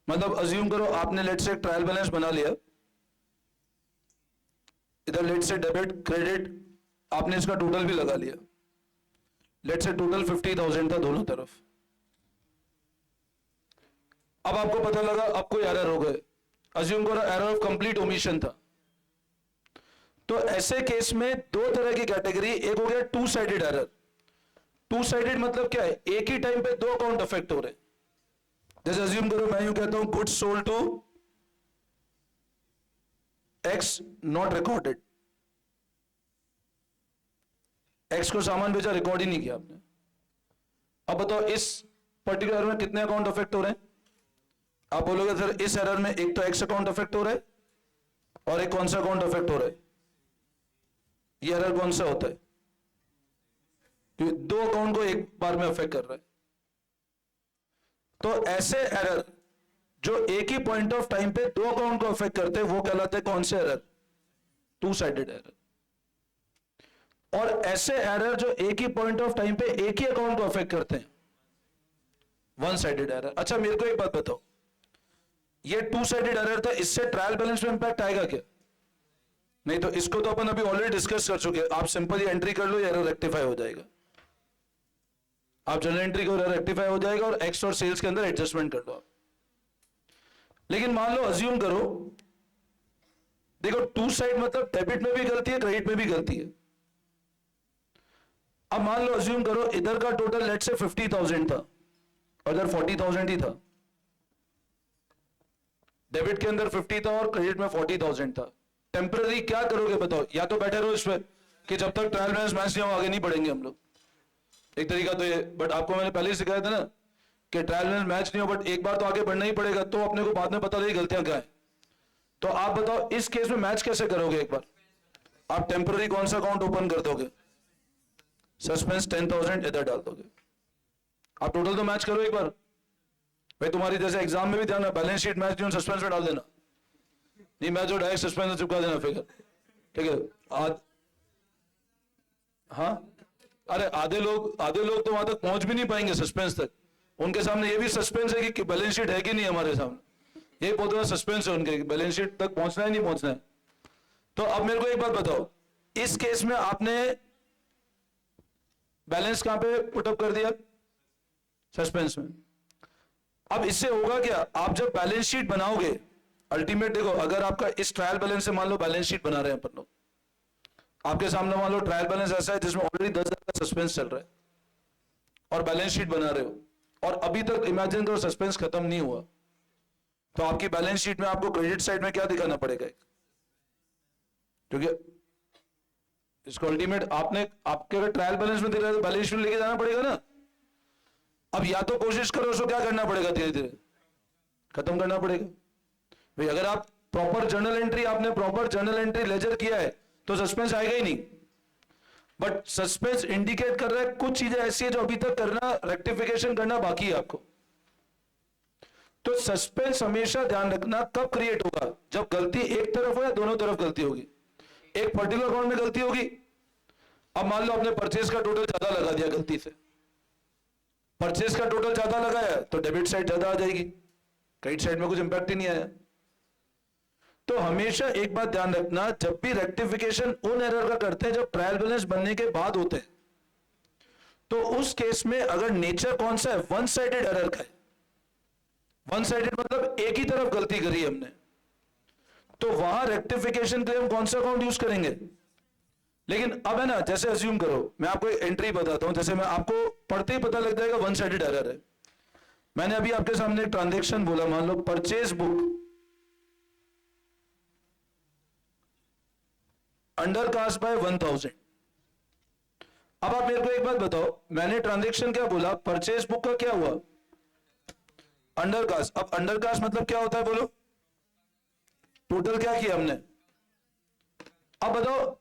मतलब अज्यूम करो आपने लेट से ट्रायल बैलेंस बना लिया, इधर लेट से डेबिट क्रेडिट आपने इसका टोटल भी लगा लिया, लेट से टोटल 50,000 था दोनों तरफ। अब आपको पता लगा अब कोई एरर हो गए, अज्यूम करो एरर ऑफ कंप्लीट ओमिशन था। तो ऐसे केस में दो तरह की कैटेगरी, एक हो गया two sided error. Two sided मतलब क्या है? एक ही टाइम पे दो अकाउंट अफेक्ट हो रहे। जैसे अज्यूम करो मैं यूं कहता हूं goods sold to X not recorded. X को सामान बेचा, रिकॉर्ड ही नहीं किया आपने। अब बताओ इस पर्टिकुलर में कितने अकाउंट अफेक्ट हो रहे हैं? आप बोलोगे सर इस एरर में एक तो एक्स अकाउंट अफेक्ट हो रहा है और एक कौन सा अकाउंट अफेक्ट हो रहा है? ये एरर कौन सा होता है? दो अकाउंट को एक बार में अफेक्ट कर रहा है। तो ऐसे एरर जो एक ही पॉइंट ऑफ टाइम पे दो अकाउंट को अफेक्ट करते हैं वो कहलाते हैं कौन से एरर? Two sided error. और ऐसे एरर जो एक ही पॉइंट ऑफ टाइम पे एक ही अकाउंट को अफेक्ट करते हैं, वन साइडेड एरर। अच्छा मेरे को एक बात बताओ, ये टू साइडेड एरर था, इससे ट्रायल बैलेंस में इंपैक्ट आएगा क्या? नहीं। तो इसको तो अपन अभी ऑलरेडी डिस्कस कर चुके हैं। आप सिंपल एंट्री कर लो, ये एरर रेक्टिफाई हो जाएगा। आप जनरल एंट्री करो, एरर रेक्टिफाई हो जाएगा और एक्स और सेल्स के अंदर एडजस्टमेंट कर लो आप। लेकिन मान लो अज्यूम करो, देखो टू साइड मतलब डेबिट में भी गलती है, क्रेडिट में भी गलती है। अब मान लो अज्यूम करो इधर का टोटल लेट से 50,000 था और इधर 40,000 ही था। डेबिट के अंदर 50 था और क्रेडिट में 40,000 था। टेम्पररी क्या करोगे बताओ? या तो बैठे रहो इस पे कि जब तक ट्रायल बैलेंस मैच नहीं हो आगे नहीं बढ़ेंगे हम लोग। एक तरीका तो ये, बट आपको मैंने पहले ही सिखाया था ना कि ट्रायल बैलेंस मैच नहीं हो, बट एक बार तो आगे बढ़ना ही पड़ेगा, तो अपने को बाद में पता लगी गलतियां क्या है। तो आप बताओ इस केस में मैच कैसे करोगे? एक बार आप टेम्पररी कौन सा अकाउंट ओपन कर दोगे? सस्पेंस 10,000 इधर डाल दोगे। आप टोटल तो मैच करो एक बार भाई। तुम्हारी जैसे एग्जाम में भी ध्यान है, बैलेंस शीट मैच नहीं, सस्पेंस में डाल देना। नहीं मैच हो डायरेक्ट सस्पेंस में चिपका देना फिगर। ठीक है। हाँ अरे आधे लोग तो वहां तक पहुंच भी नहीं पाएंगे सस्पेंस तक। उनके सामने ये भी सस्पेंस है कि बैलेंस शीट है कि नहीं हमारे सामने। ये बहुत बड़ा सस्पेंस है उनके, बैलेंस शीट तक पहुंचना है नहीं पहुंचना है। तो अब मेरे को एक बात बताओ, इस केस में आपने बैलेंस कहां पे पुटअप कर दिया? सस्पेंस में। अब इससे होगा क्या? आप जब बैलेंस शीट बनाओगे, अल्टीमेट देखो, अगर आपका इस ट्रायल बैलेंस से मान लो बैलेंस शीट बना रहे हैं अपन लोग, आपके सामने मान लो ट्रायल बैलेंस ऐसा है जिसमें ऑलरेडी 10,000 का सस्पेंस चल रहा है और बैलेंस शीट बना रहे हो और अभी तक इमेजिन करो सस्पेंस खत्म नहीं हुआ, तो आपकी बैलेंस शीट में आपको क्रेडिट साइड में क्या दिखाना पड़ेगा? क्योंकि इसको अल्टीमेट आपने आपके अगर ट्रायल बैलेंस में दिख रहा है तो बैलेंस शीट लेके जाना पड़ेगा ना। अब या तो कोशिश करो उसको क्या करना पड़ेगा, धीरे धीरे खत्म करना पड़ेगा भाई। अगर आप प्रॉपर जर्नल एंट्री, आपने प्रॉपर जर्नल एंट्री लेजर किया है तो सस्पेंस आएगा ही नहीं। बट सस्पेंस इंडिकेट कर रहा है कुछ चीजें ऐसी है जो अभी तक करना, रेक्टिफिकेशन करना बाकी है आपको। तो सस्पेंस हमेशा ध्यान रखना कब क्रिएट होगा, जब गलती एक तरफ हो या दोनों तरफ गलती होगी। एक पर्टिकुलर अकाउंट में गलती होगी, अब मान लो आपने परचेज का टोटल ज्यादा लगा दिया गलती से, परचेज का टोटल ज्यादा लगाया तो डेबिट साइड ज्यादा आ जाएगी, क्रेडिट साइड में कुछ इंपैक्ट ही नहीं आया। तो हमेशा एक बात ध्यान रखना, जब भी रेक्टिफिकेशन उन एरर का करते हैं जब ट्रायल बैलेंस बनने के बाद होते हैं, तो उस केस में अगर नेचर कौन सा है, वन साइडेड एरर का है। वन साइडेड मतलब एक ही तरफ गलती करी हमने, तो वहां रेक्टिफिकेशन के लिए हम कौन सा अकाउंट यूज करेंगे। लेकिन अब है ना, जैसे अज्यूम करो मैं आपको एंट्री बताता हूं, जैसे मैं आपको पढ़ते ही पता लग जाएगा वन साइडेड एरर है। मैंने अभी आपके सामने एक ट्रांजैक्शन बोला, मान लो purchase book undercast by 1000। अब आप मेरे को एक बात बताओ, मैंने ट्रांजैक्शन क्या बोला, परचेज बुक का क्या हुआ, अंडर कास्ट। अब अंडर कास्ट मतलब क्या होता है बोलो, टोटल क्या किया हमने। अब बताओ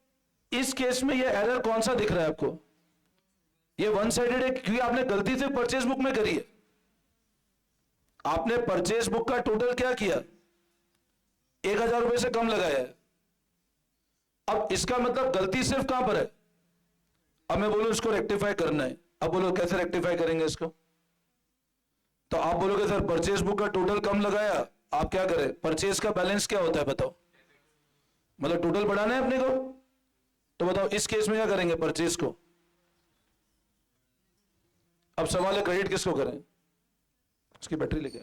इस केस में ये एरर कौन सा दिख रहा है आपको, ये वन साइडेड है क्योंकि आपने गलती से परचेज बुक में करी है। आपने परचेज बुक का टोटल क्या किया, 1,000 रुपए से कम लगाया है। अब इसका मतलब गलती सिर्फ कहां पर है, अब मैं बोलूं इसको रेक्टिफाई करना है, अब बोलो कैसे रेक्टिफाई करेंगे इसको। तो आप बोलोगे सर परचेज बुक का टोटल कम लगाया, आप क्या करें, परचेज का बैलेंस क्या होता है बताओ, मतलब टोटल बढ़ाना है अपने को। तो बताओ इस केस में क्या करेंगे, परचेज को। अब सवाल है क्रेडिट किसको करें, उसकी बैटरी लेके।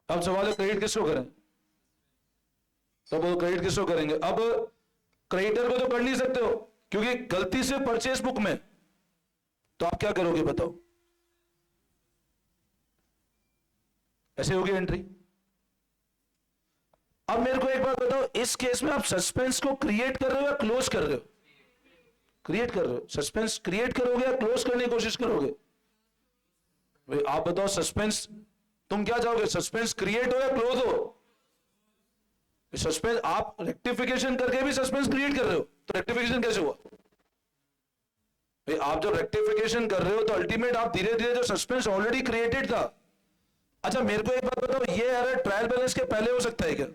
अब सवाल है क्रेडिट किसको करें, तो वो क्रेडिट किसको करेंगे। अब क्रेडिटर को तो कर नहीं सकते हो क्योंकि गलती से परचेज बुक में, तो आप क्या करोगे बताओ, ऐसे होगी एंट्री। अब मेरे को एक बात बताओ, इस केस में आप सस्पेंस को क्रिएट कर रहे हो या क्लोज कर रहे हो, क्रिएट कर रहे हो। सस्पेंस क्रिएट करोगे या क्लोज करने की कोशिश करोगे भाई, आप बताओ सस्पेंस तुम क्या चाहोगे, सस्पेंस क्रिएट हो या क्लोज हो। सस्पेंस आप रेक्टिफिकेशन करके भी सस्पेंस क्रिएट कर रहे हो, तो रेक्टिफिकेशन कैसे हुआ भाई। आप जब रेक्टिफिकेशन कर रहे हो तो अल्टीमेट आप धीरे धीरे जो सस्पेंस ऑलरेडी क्रिएटेड था। अच्छा मेरे को एक बात बताओ, ये एरर ट्रायल बैलेंस के पहले हो सकता है क्या,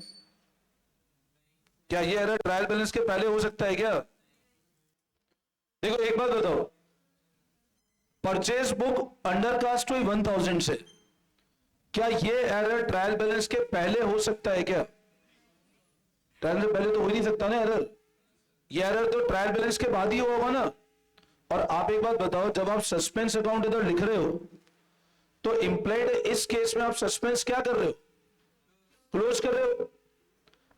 क्या ये एरर ट्रायल बैलेंस के पहले हो सकता है क्या। देखो एक बात बताओ, परचेज बुक अंडर कास्ट हुई 1000 से, क्या ये एरर ट्रायल बैलेंस के पहले हो सकता है क्या। ट्रायल से पहले तो हो ही नहीं सकता ना एरर, ये एरर तो ट्रायल बैलेंस के बाद ही होगा ना। और आप एक बात बताओ, जब आप सस्पेंस अकाउंट इधर लिख रहे हो तो इंप्लाइड इस केस में आप सस्पेंस क्या कर रहे हो, क्लोज कर रहे हो।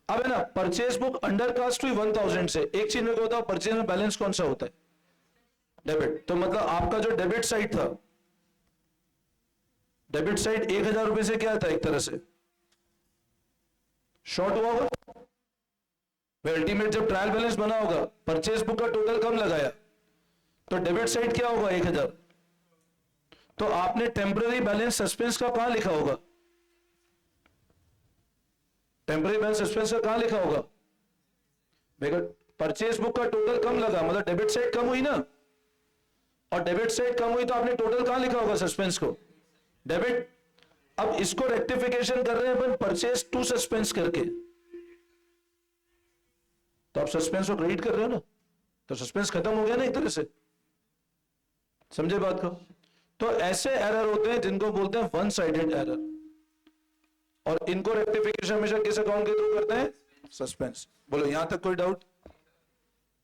अब है ना, परचेज बुक अंडर कास्ट हुई 1000 से, एक चीज मेरे को बताओ, परचेज में बैलेंस कौन सा होता है, डेबिट। तो मतलब आपका जो डेबिट साइड था, डेबिट साइड 1,000 रुपए से क्या था, एक तरह से शॉर्ट हुआ होगा। अल्टीमेट जब ट्रायल बैलेंस बना होगा, परचेज बुक का टोटल कम लगाया, तो डेबिट साइड क्या होगा 1,000। तो आपने टेम्पररी बैलेंस सस्पेंस का कहां लिखा होगा, टेम्पररी बैलेंस सस्पेंस का कहां लिखा होगा। परचेज बुक का टोटल कम लगा मतलब डेबिट साइड कम हुई ना, और डेबिट साइड कम हुई तो आपने टोटल कहां लिखा होगा सस्पेंस को, डेबिट। अब इसको रेक्टिफिकेशन कर रहे हैं अपन परचेज टू सस्पेंस करके, तो आप सस्पेंस को क्रेडिट कर रहे हो ना, तो सस्पेंस खत्म हो गया ना एक तरह से, समझे बात को। तो ऐसे एरर होते हैं जिनको बोलते हैं वन साइडेड एरर, और इनको रेक्टिफिकेशन हमेशा किस अकाउंट के थ्रू करते हैं, सस्पेंस। बोलो यहां तक कोई डाउट,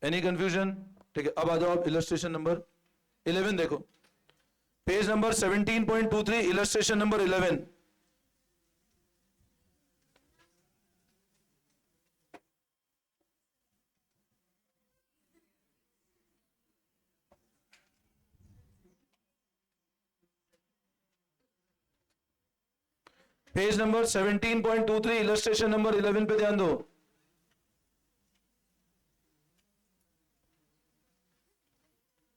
एनी कंफ्यूजन। ठीक है, अब आ जाओ आप इलस्ट्रेशन नंबर 11 देखो, page number 17.23, illustration number 11। Page number 17.23 illustration number 11 पे ध्यान दो।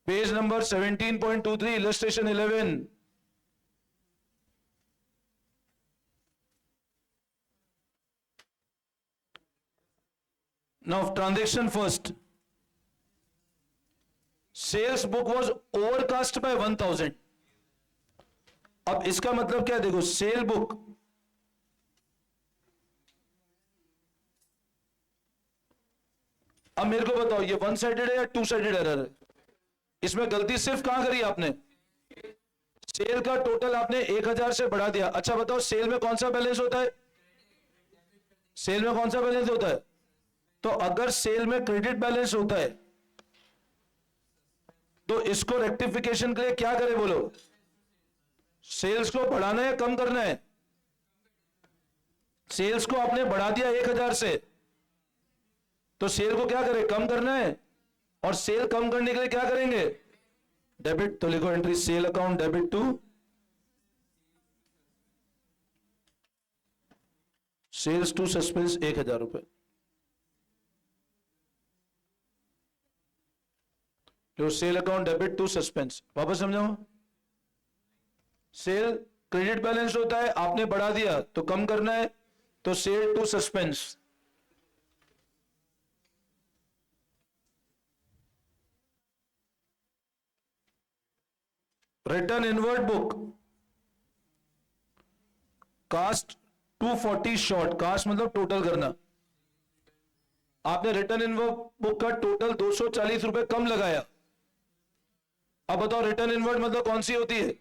Page number 17.23 illustration 11। Now transaction first. Sales book was overcast by 1000. अब इसका मतलब क्या है? देखो, सेल बुक अब मेरे को बताओ, ये वन साइडेड है या टू साइडेड एरर है? इसमें गलती सिर्फ कहां करी आपने? सेल का टोटल आपने 1000 से बढ़ा दिया। अच्छा बताओ, सेल में कौन सा बैलेंस होता है? सेल में कौन सा बैलेंस होता है? तो अगर सेल में क्रेडिट बैलेंस होता है तो इसको रेक्टिफिकेशन के लिए क्या करें बोलो? सेल्स को बढ़ाना है कम करना है? सेल्स को आपने बढ़ा दिया 1000 से, तो सेल को क्या करें? कम करना है। और सेल कम करने के लिए क्या करेंगे? डेबिट। तो लिखो entry sale account debit to sales to suspense 1000 रुपए। जो sale account debit to suspense, वापस समझाओ। सेल क्रेडिट बैलेंस होता है, आपने बढ़ा दिया तो कम करना है, तो sale to suspense. Return inward book cast 240 short. Cast मतलब टोटल करना। आपने रिटर्न इनवर्ड बुक का टोटल 240 रुपए कम लगाया। अब बताओ रिटर्न इनवर्ड मतलब कौन सी होती है?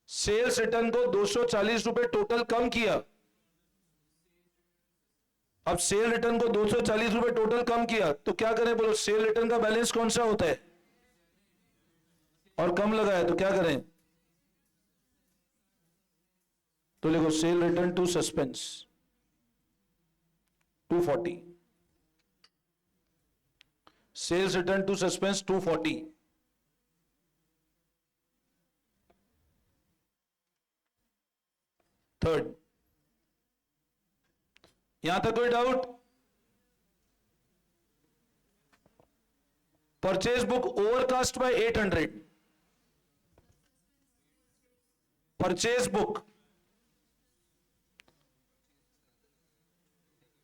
सेल्स रिटर्न को 240 रुपए टोटल कम किया। अब सेल रिटर्न को 240 रुपए टोटल कम किया तो क्या करें बोलो? सेल रिटर्न का बैलेंस कौन सा होता है? और कम लगाया तो क्या करें? तो लिखो sale return to suspense 240। Sales return to suspense 240। Third, यहां तक कोई doubt? Purchase book overcast by 800। Purchase book,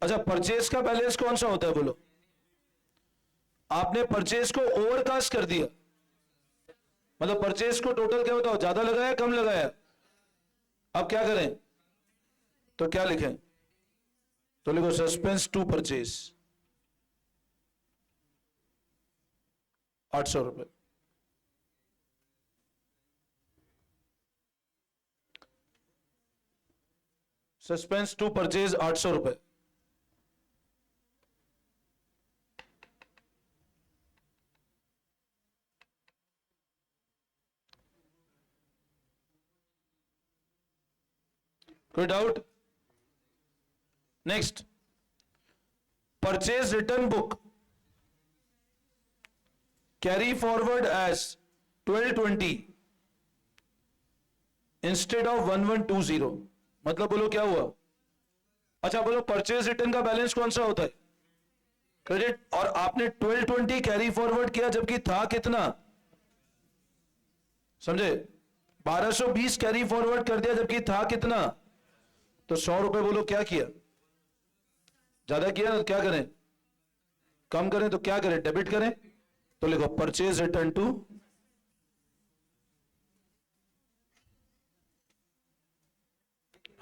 अच्छा परचेज का बैलेंस कौन सा होता है बोलो? आपने परचेज को ओवरकास्ट कर दिया, मतलब परचेज को टोटल क्या बताओ? ज्यादा लगाया कम लगाया? अब क्या करें? तो क्या लिखें? तो लिखो सस्पेंस टू परचेज 800 रुपए। सस्पेंस टू परचेज 800 रुपए। कोई doubt? Next, purchase return book carry forward as 1220 instead of 1120। मतलब बोलो क्या हुआ? अच्छा बोलो, परचेज रिटर्न का बैलेंस कौन सा होता है? क्रेडिट। और आपने 1220 कैरी फॉरवर्ड किया जबकि था कितना? समझे? 1220 कैरी फॉरवर्ड कर दिया जबकि था कितना? तो 100 रुपए बोलो क्या किया? ज्यादा किया ना, तो क्या करें? कम करें तो क्या करें? डेबिट करें। तो लिखो परचेज रिटर्न टू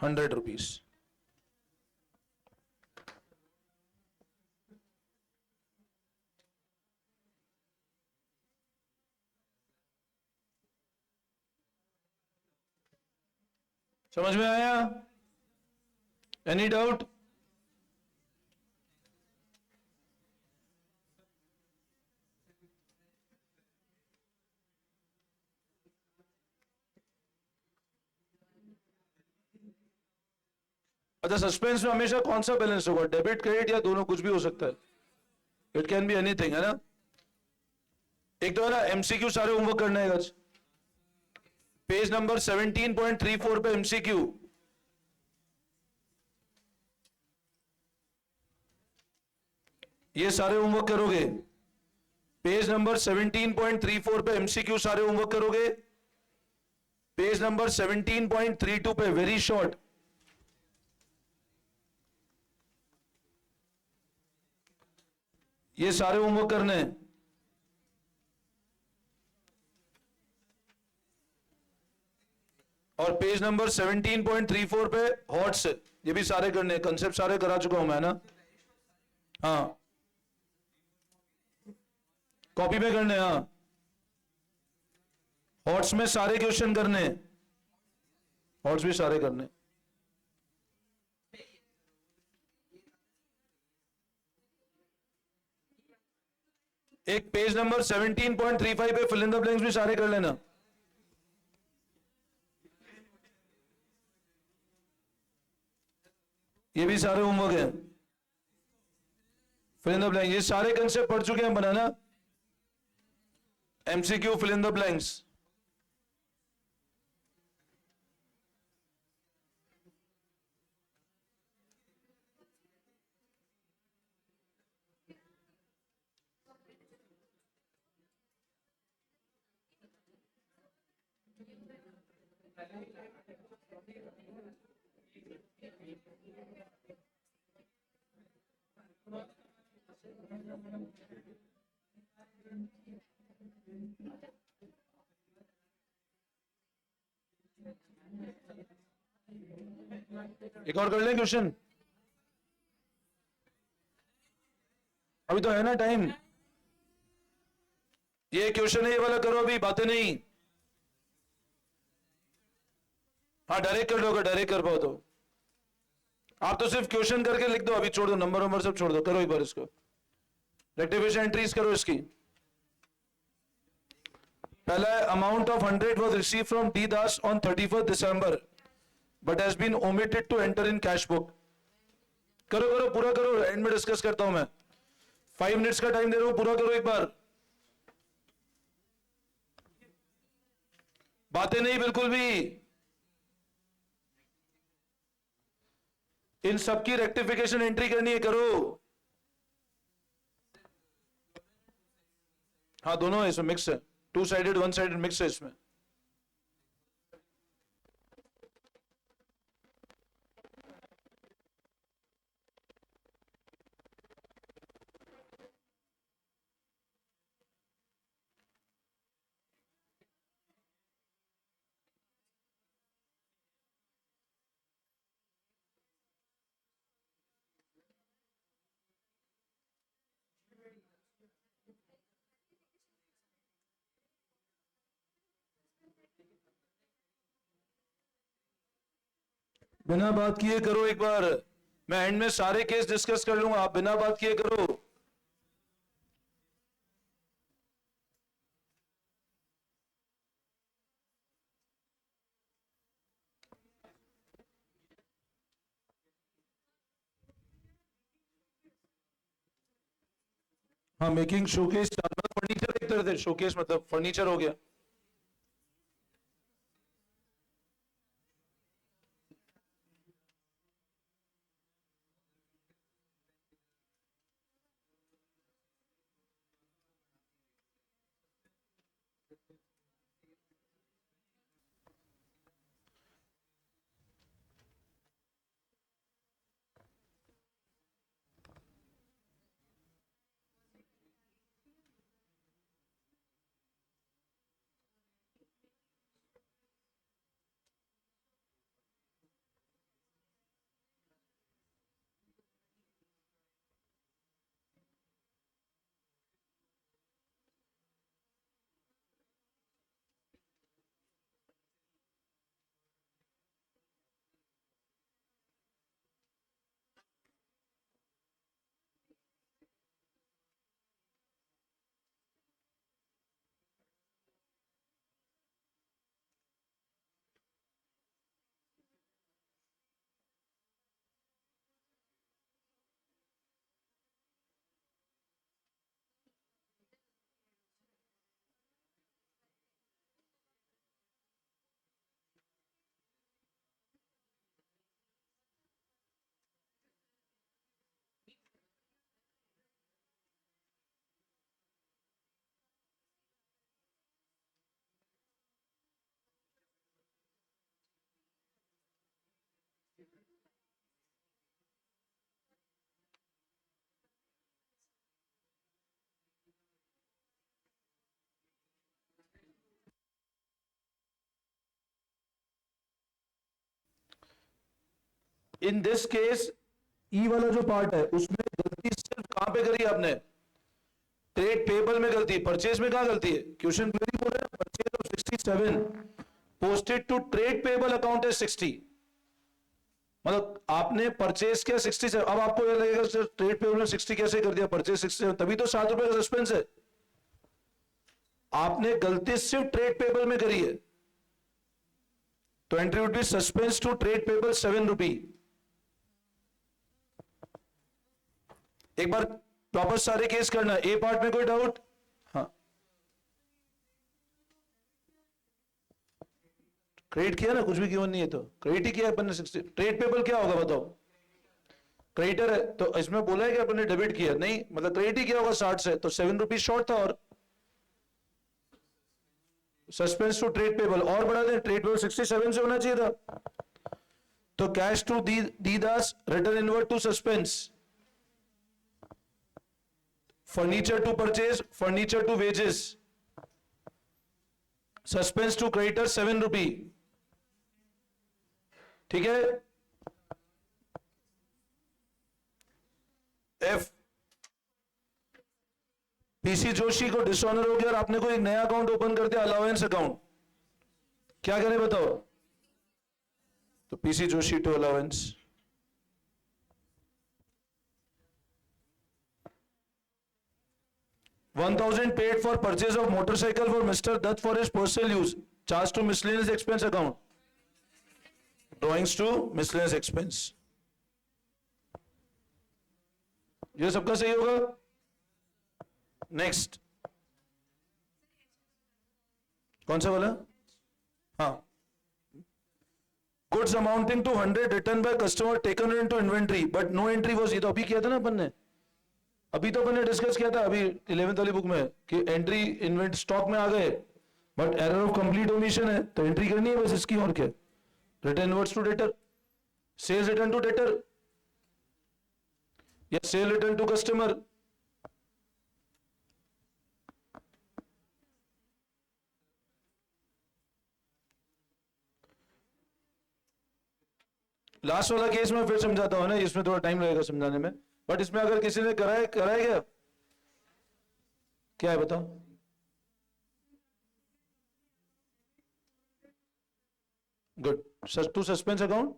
₹100। समझ में आया? Any doubt? अच्छा, सस्पेंस में हमेशा कौन सा बैलेंस होगा? डेबिट, क्रेडिट या दोनों? कुछ भी हो सकता है। इट कैन बी एनीथिंग, है ना? एक तो है ना एमसीक्यू, सारे होमवर्क करना है आज। पेज नंबर 17.34 पे एमसीक्यू। ये सारे होमवर्क करोगे। पेज नंबर 17.34 पे एमसीक्यू सारे होमवर्क करोगे। पेज नंबर 17.32 पे वेरी शॉर्ट, ये सारे होमवर्क करने हैं। और पेज नंबर 17.34 पे हॉट्स, ये भी सारे करने, कंसेप्ट सारे करा चुका हूं मैं ना। हाँ, कॉपी में करने, हाँ। हॉट्स में सारे क्वेश्चन करने, हॉट्स भी सारे करने। एक पेज नंबर 17.35 पे फिल इन द ब्लैंक्स भी सारे कर लेना। ये भी सारे होमवर्क है। फिल इन द ब्लैंक्स, ये सारे कंसेप्ट पढ़ चुके हैं बनाना। MCQ fill in the blanks. एक और कर लें क्वेश्चन, अभी तो है ना टाइम। ये क्वेश्चन है, ये वाला करो अभी, बातें नहीं। हाँ डायरेक्ट कर लो, अगर डायरेक्ट कर पाओ तो। आप तो सिर्फ क्वेश्चन करके लिख दो, अभी छोड़ दो, नंबर नंबर सब छोड़ दो, करो एक बार इसको। रेक्टिफिकेशन एंट्रीज करो इसकी। पहला है, amount of 100 was received from D Das on 31st December but has been omitted to enter in cash book। करो करो, पूरा करो, एंड में डिस्कस करता हूं मैं। 5 मिनट्स का टाइम दे रहा हूं, पूरा करो एक बार। बातें नहीं बिल्कुल भी। इन सबकी रेक्टिफिकेशन एंट्री करनी है, करो। हाँ दोनों है इसमें, मिक्स है। 2 साइडेड 1 साइडेड मिक्स है इसमें। बिना बात किए करो एक बार, मैं एंड में सारे केस डिस्कस कर लूंगा, आप बिना बात किए करो। हाँ, मेकिंग शोकेस, मतलब फर्नीचर एक तरह से, शोकेस मतलब फर्नीचर हो गया। इन दिस केस ई वाला जो पार्ट है उसमें गलती सिर्फ कहां पे करी आपने? ट्रेड पेबल में गलती, परचेज में कहां गलती है? क्वेश्चन क्लियरली बोल रहे हैं, purchase of 67 posted to trade payable account है 60, मतलब आपने परचेज किया 67, अब आपको ये लगेगा सर ट्रेड पेबल में 60 कैसे कर दिया, परचेज 67, तभी तो 7 रुपए का सस्पेंस है। आपने गलती सिर्फ ट्रेड पेबल में करी है, तो entry would be suspense to trade payable 7 rupee. एक बार वापस सारे केस करना, ए पार्ट में कोई डाउट? हाँ, क्रेडिट किया ना, कुछ भी क्यों नहीं है, तो क्रेडिट ही किया अपन ने 60। ट्रेड पेबल क्या होगा बताओ? क्रेडिटर है, तो इसमें बोला है कि अपन ने डेबिट किया, नहीं मतलब क्रेडिट ही किया होगा 60 से, तो 7 रुपीज शॉर्ट था, और सस्पेंस टू ट्रेड पेबल और बढ़ा दें, ट्रेड पेबल 67 से होना चाहिए था। तो cash to D Das, return inward to suspense, furniture to purchase, furniture to wages, suspense to creditor 7 rupee. ठीक है, एफ पीसी जोशी को डिसऑनर हो गया और आपने कोई नया अकाउंट ओपन कर दिया, अलाउंस अकाउंट, क्या करें बताओ? तो PC Joshi to allowance, $1000 paid for purchase of motorcycle for mister Datt for his personal use, charge to miscellaneous expense account, drawings to miscellaneous expense. ये सबका सही होगा। नेक्स्ट, कौन सा वाला? हाँ, goods amounting to 100 return by customer taken into inventory but no entry was, ये तो अभी किया था ना अपन ने, अभी तो अपन ने डिस्कस किया था अभी 11th वाली बुक में कि एंट्री इन्वेंट स्टॉक में आ गए but error of complete omission है, तो एंट्री करनी है बस इसकी, और क्या? Return inwards to debtor, sales return to debtor या sale return to customer. Last वाला केस में फिर समझाता हूं ना, इसमें थोड़ा टाइम लगेगा समझाने में, बट इसमें अगर किसी ने कराए क्या है बताओ? गुड, टू सस्पेंस अकाउंट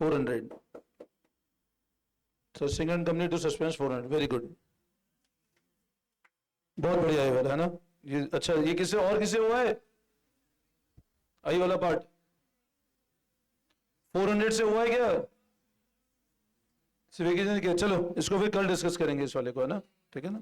400, तो single company to suspense 400, very good, बहुत बढ़िया है वाला, है ना ये? अच्छा, ये किससे और किससे हुआ है? आई वाला पार्ट 400 से हुआ है क्या? सिर्फ एक ही, चलो इसको फिर कल डिस्कस करेंगे इस वाले को, है ना? ठीक है ना?